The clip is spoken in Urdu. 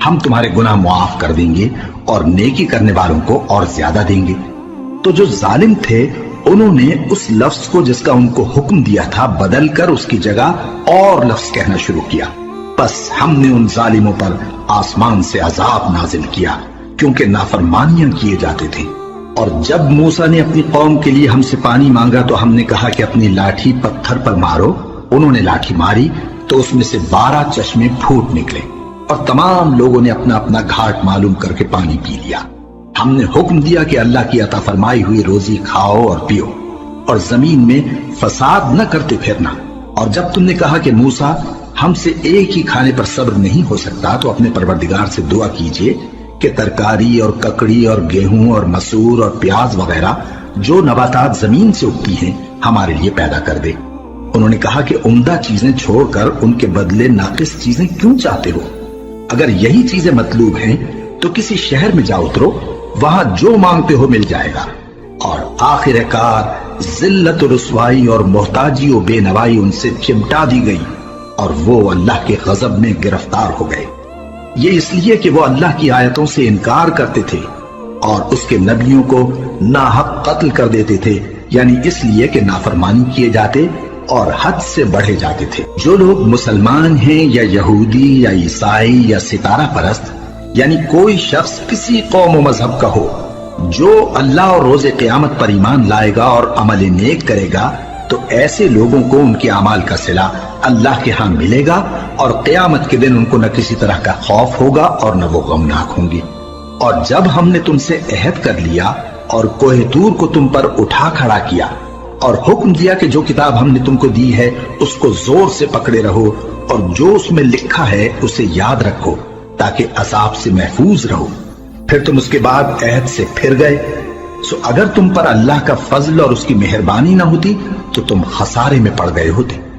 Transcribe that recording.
ہم تمہارے گناہ معاف کر دیں گے اور نیکی کرنے والوں کو اور زیادہ دیں گے۔ تو جو ظالم تھے انہوں نے اس لفظ کو جس کا ان کو حکم دیا تھا بدل کر اس کی جگہ اور لفظ کہنا شروع کیا، بس ہم نے ان ظالموں پر آسمان سے عذاب نازل کیا کیونکہ نافرمانیاں کیے جاتے تھے۔ اور جب موسیٰ نے اپنی قوم کے لیے ہم سے پانی مانگا تو ہم نے کہا کہ اپنی لاٹھی پتھر پر مارو۔ انہوں نے لاٹھی ماری تو اس میں سے 12 چشمے پھوٹ نکلے اور تمام لوگوں نے اپنا اپنا گھاٹ معلوم کر کے پانی پی لیا۔ ہم نے حکم دیا کہ اللہ کی عطا فرمائی ہوئی روزی کھاؤ اور پیو اور زمین میں فساد نہ کرتے پھرنا۔ اور جب تم نے کہا کہ موسیٰ ہم سے ایک ہی کھانے پر صبر نہیں ہو سکتا تو اپنے پروردگار سے دعا کیجئے کہ ترکاری اور ککڑی اور گیہوں اور مسور اور پیاز وغیرہ جو نباتات زمین سے اگتی ہیں ہمارے لیے پیدا کر دے۔ انہوں نے کہا کہ عمدہ چیزیں چھوڑ کر ان کے بدلے ناقص چیزیں کیوں چاہتے ہو؟ اگر یہی چیزیں مطلوب ہیں تو کسی شہر میں جا اترو، وہاں جو مانگتے ہو مل جائے گا۔ اور آخر کار ذلت و رسوائی اور محتاجی و بے نوائی ان سے چمٹا دی گئی اور وہ اللہ کے غضب میں گرفتار ہو گئے۔ یہ اس لیے کہ وہ اللہ کی آیتوں سے انکار کرتے تھے اور اس کے نبیوں کو ناحق قتل کر دیتے تھے، یعنی اس لیے کہ نافرمانی کیے جاتے اور حد سے بڑھے جاتے تھے۔ جو لوگ مسلمان ہیں یا یہودی یا عیسائی یا ستارہ پرست، یعنی کوئی شخص کسی قوم و مذہب کا ہو، جو اللہ اور روز قیامت پر ایمان لائے گا اور عمل نیک کرے گا تو ایسے لوگوں کو ان کے اعمال کا صلہ اللہ کے ہاں ملے گا اور قیامت کے دن ان کو نہ کسی طرح کا خوف ہوگا اور نہ وہ غمناک ہوں گے۔ اور جب ہم نے تم سے عہد کر لیا اور کوہ طور کو تم پر اٹھا کھڑا کیا اور حکم دیا کہ جو کتاب ہم نے تم کو دی ہے اس کو زور سے پکڑے رہو اور جو اس میں لکھا ہے اسے یاد رکھو تاکہ عذاب سے محفوظ رہو، پھر تم اس کے بعد عہد سے پھر گئے، سو اگر تم پر اللہ کا فضل اور اس کی مہربانی نہ ہوتی تو تم خسارے میں پڑ گئے ہوتے۔